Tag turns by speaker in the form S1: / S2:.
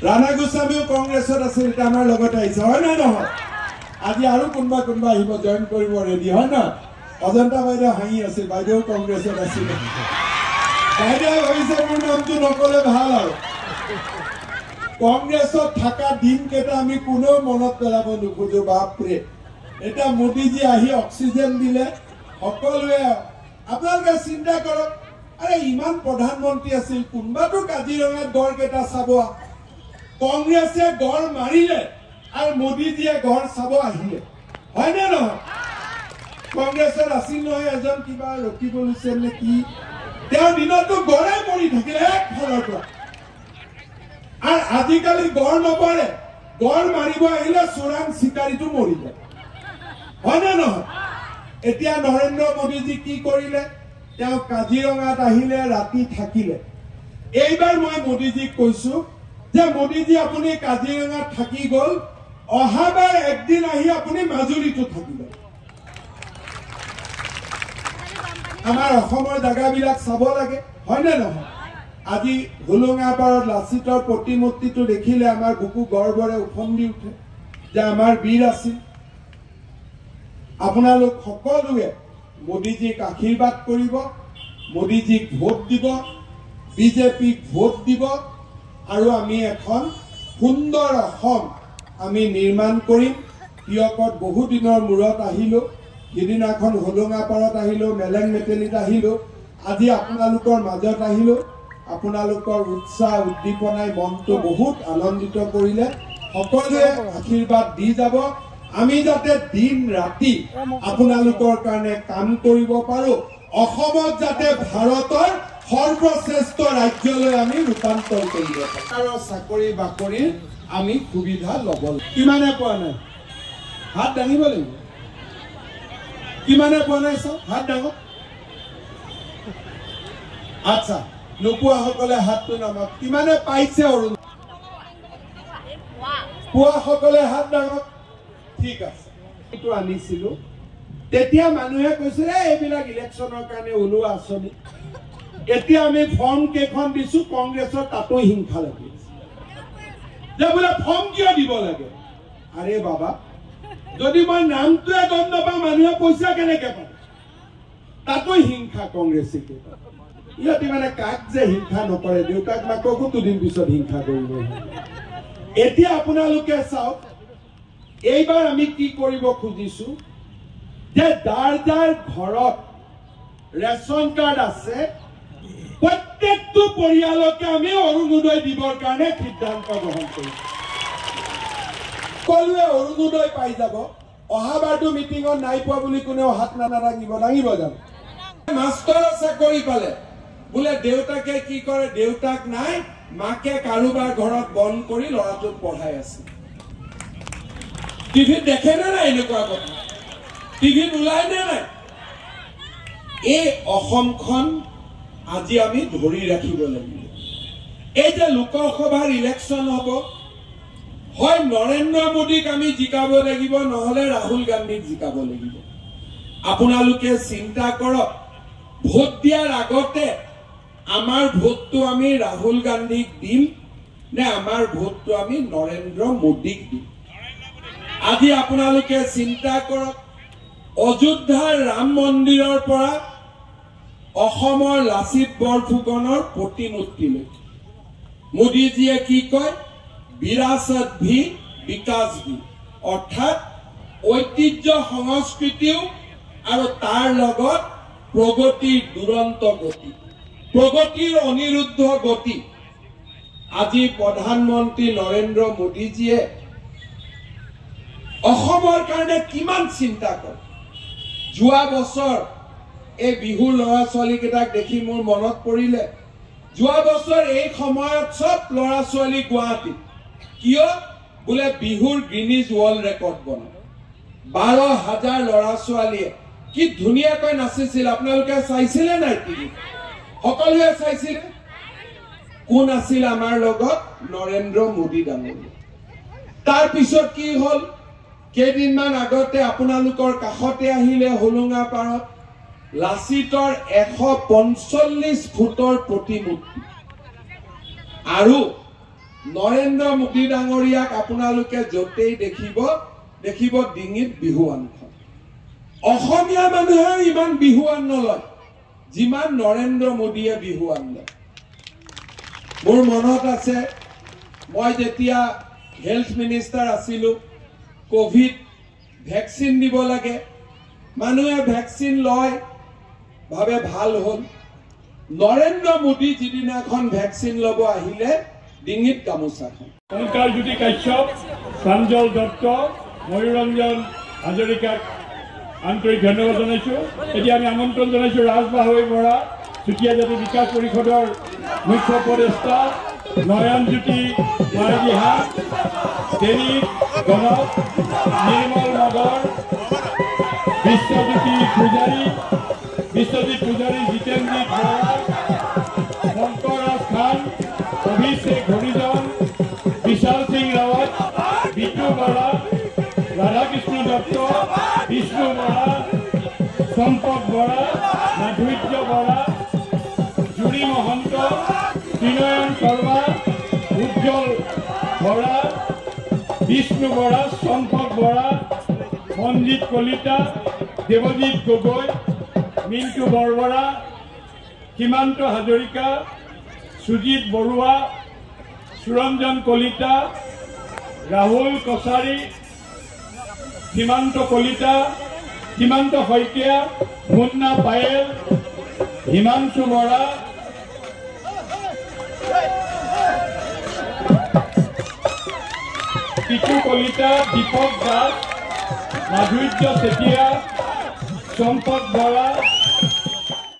S1: ৰাণা গোস্বামীও কংগ্ৰেছত আছিল, এটা আমাৰ লগত আহিছে, হয় নে নহয়? আজি আৰু কোনোবা আহিব, জইন কৰিব ৰেডি, হয় ন? অজন্তা বাইদেউ হাঁহি আছিল, বাইদেউ কংগ্ৰেছত আছিল। বাইদেউ ভাবিছে মোৰ নামটো নকলে ভাল আৰু। কংগ্ৰেছত থকা দিনকেইটা আমি কোনেও মনত পেলাব নোখোজো। বাপৰে, এটা মোদীজী আহি অক্সিজেন দিলে, সকলোৱে আপোনালোকে চিন্তা কৰক, আৰে ইমান প্ৰধানমন্ত্ৰী আছিল, কোনোবাটো কাজিৰঙাত গড় কেইটা চাব। কংগ্ৰেছে গড় মাৰিলে আৰু মোদীজীয়ে গড় চাব আহিলে, হয় নে নহয়? কংগ্ৰেছত আছিল নহয় এজন কিবা ৰকিবুল হুছেইন নে কি, তেওঁৰ দিনতো গড়ে মৰি থাকিলে একফালৰ পৰা। আৰু আজিকালি গড় নপৰে, গড় মাৰিব আহিলে চোৰাং চিকাৰীটো মৰি যায়, হয় নে নহয়? এতিয়া নৰেন্দ্ৰ মোদীজী কি কৰিলে, তেওঁ কাজিৰঙাত আহিলে, ৰাতি থাকিলে। এইবাৰ মই মোদীজীক কৈছো যে মোদীজী আপুনি কাজিৰঙাত থাকি গল, অহাবাৰ একদিন আহি আপুনি মাজুলীতো থাকিব। আমাৰ অসমৰ জাগাবিলাক চাব লাগে, হয় নে নহয়? আজি হোলোঙা পাৰত লাচিতৰ প্ৰতিমূৰ্তিটো দেখিলে আমাৰ বুকু গৰ্বৰে উফন্দি উঠে যে আমাৰ বীৰ আছিল। আপোনালোক সকলোৱে মোদীজীক আশীৰ্বাদ কৰিব, মোদীজীক ভোট দিব, বিজেপিক ভোট দিব, আৰু আমি এখন সুন্দৰ অসম আমি নিৰ্মাণ কৰিম। কিয়কত বহু দিনৰ মূৰত আহিলো, সিদিনাখন হোলোঙা পাৰত আহিলো, মেলেং মেটেলিত আহিলো, আজি আপোনালোকৰ মাজত আহিলো। আপোনালোকৰ উৎসাহ উদ্দীপনাই মনটো বহুত আনন্দিত কৰিলে। সকলোৱে আশীৰ্বাদ দি যাব, আমি যাতে দিন ৰাতি আপোনালোকৰ কাৰণে কাম কৰিব পাৰো, অসমক যাতে ভাৰতৰ সৰ্বশ্ৰেষ্ঠ ৰাজ্যলৈ আমি ৰূপান্তৰ কৰিব পাৰো। চাকৰি বাকৰিৰ আমি সুবিধা ল'ব লাগিব। কিমানে পোৱা নাই হাত দাঙিব লাগিব, কিমানে পোৱা নাই চাওক, হাত দাঙক। আচ্ছা, নোপোৱা সকলে হাতটো নামক। কিমানে পাইছে অৰুণ? পোৱা সকলে হাত দাঙক। ঠিক আছে, এইটো আনিছিলো, তেতিয়া মানুহে কৈছিলে এইবিলাক ইলেকশ্যনৰ কাৰণে ওলোৱা আঁচনি। এতিয়া আমি ফৰ্ম কেইখন দিছো, কংগ্ৰেছৰ তাতো হিংসা লাগি আছে যে বোলে ফৰ্ম কিয় দিব লাগে। আৰে বাবা, যদি মই নামটোৱে গম নাপাওঁ মানুহে পইচা কেনেকে পাব? তাতো হিংসা কংগ্ৰেছে। ইহঁতে মানে কাক যে হিংসা নকৰে, দেউতাক মাককো দুদিন পিছত হিংসা কৰিব। এতিয়া আপোনালোকে চাওক, এইবাৰ আমি কি কৰিব খুজিছো যে যাৰ যাৰ ঘৰত ৰেচন কাৰ্ড আছে প্ৰত্যেকটো পৰিয়ালকে আমি অৰুণোদয় দিবৰ কাৰণে সিদ্ধান্ত গ্ৰহণ কৰিছো। সকলোৱে অৰুণোদয় পাই যাব। অহাবাৰটো মিটিঙত নাই পোৱা বুলি কোনেও হাত নাদাঙিব, দাঙিব জানো? মাষ্টৰৰ চাকৰি পালে বোলে দেউতাকে কি কৰে, দেউতাক নাই, মাকে কাৰোবাৰ ঘৰত বন্ধ কৰি ল'ৰাটোক পঢ়াই আছে। টিভিত দেখে নে নাই এনেকুৱা কথা? টিভিত ওলাই নে নাই? এই অসমখন আজি আমি ধৰি ৰাখিব লাগিব। এই যে লোকসভাৰ ইলেকশ্যন হ'ব, হয় নৰেন্দ্ৰ মোদীক আমি জিকাব লাগিব, নহলে ৰাহুল গান্ধীক জিকাব লাগিব। আপোনালোকে চিন্তা কৰক, ভোট দিয়াৰ আগতে আমাৰ ভোটটো আমি ৰাহুল গান্ধীক দিম নে আমাৰ ভোটটো আমি নৰেন্দ্ৰ মোদীক দিম? আজি আপোনালোকে চিন্তা কৰক, অযোধ্যাৰ ৰাম মন্দিৰৰ পৰা অসমৰ লাচিত বৰফুকনৰ প্ৰতিমূৰ্তিলৈ মোদীজীয়ে কি কয়, বিৰাসত ভি বিকাশ ভি, অৰ্থাৎ ঐতিহ্য সংস্কৃতিও আৰু তাৰ লগত প্ৰগতিৰ দুৰন্ত গতি, প্ৰগতিৰ অনিৰুদ্ধ গতি। আজি প্ৰধানমন্ত্ৰী নৰেন্দ্ৰ মোদীজীয়ে অসমৰ কাৰণে কিমান চিন্তা কৰে। যোৱা বছৰ এই বিহুৰ ল'ৰা ছোৱালী কেইটাক দেখি মোৰ মনত পৰিলে, যোৱা বছৰ এই সময়ত সব ল'ৰা ছোৱালী গুৱাহাটীত, কিয় বোলে বিহুৰ গ্ৰিনিজ ৱৰ্ল্ড ৰেকৰ্ড বনায়। 12,000 ল'ৰা ছোৱালীয়ে কি ধুনীয়াকৈ নাচিছিল। আপোনালোকে চাইছিলে নাই? টিভি সকলোৱে চাইছিলে। কোন আছিল আমাৰ লগত? নৰেন্দ্ৰ মোদী ডাঙৰীয়া। তাৰ পিছত কি হল? কেইদিনমান আগতে আপোনালোকৰ কাষতে আহিলে হোলোঙা পাৰত লাচিতৰ 145 ফুটৰ প্ৰতিমূৰ্তি, আৰু নৰেন্দ্ৰ মোদী ডাঙৰীয়াক আপোনালোকে য'তেই দেখিব ডিঙিত বিহুৱানখন অসমীয়া মানুহে ইমান বিহুৱান নলয় যিমান নৰেন্দ্ৰ মোদীয়ে বিহুৱান লয় মোৰ মনত আছে মই যেতিয়া হেলথ মিনিষ্টাৰ আছিলোঁ কোভিড ভ্যাকচিন দিব লাগে মানুহে ভ্যাকচিন লয় ভাবে ভাল হ'ল নৰেন্দ্ৰ মোদী যিদিনাখন ভ্যাকচিন ল'ব আহিলে ডিঙিত গামোচাখন
S2: অলংকাৰ জ্যোতি কাশ্যপ প্ৰাঞ্জল দত্ত ময়ূৰঞ্জন হাজৰিকাক আন্তৰিক ধন্যবাদ জনাইছোঁ এতিয়া আমি আমন্ত্ৰণ জনাইছোঁ ৰাজবাহৈ বৰা চুতীয়া জাতি বিকাশ পৰিষদৰ মুখ্য উপদেষ্টা নয়নজ্যোতি মাইদিহা দেনিক গণক নিৰ্মল নগৰ বিশ্বজ্যোতি পূজাৰী জিতেন্দ্ৰিক বৰা শংকৰৰাজ খান অভিষেক হৰিজন বিশাল সিং ৰাৱত বিটু বৰা ৰাধাকৃষ্ণ দত্ত বিষ্ণু বৰা সম্পদ বৰা মাধুৰ্য বৰা জুৰি মহন্ত ত্ৰিনয়ন শৰ্মা উজ্জ্বল বৰা বিষ্ণু বৰা সম্পদ বৰা মনজিৎ কলিতা দেৱজিৎ গগৈ মিণ্টু বৰবৰা সীমান্ত হাজৰিকা সুজিত বৰুৱা সুৰঞ্জন কলিতা ৰাহুল কছাৰী সীমান্ত কলিতা সীমান্ত শইকীয়া মুন্না পায়েল হিমাংশু বৰা পিটু কলিতা দীপক দাস মাধুৰ্য চেতিয়া সম্পদ বৰা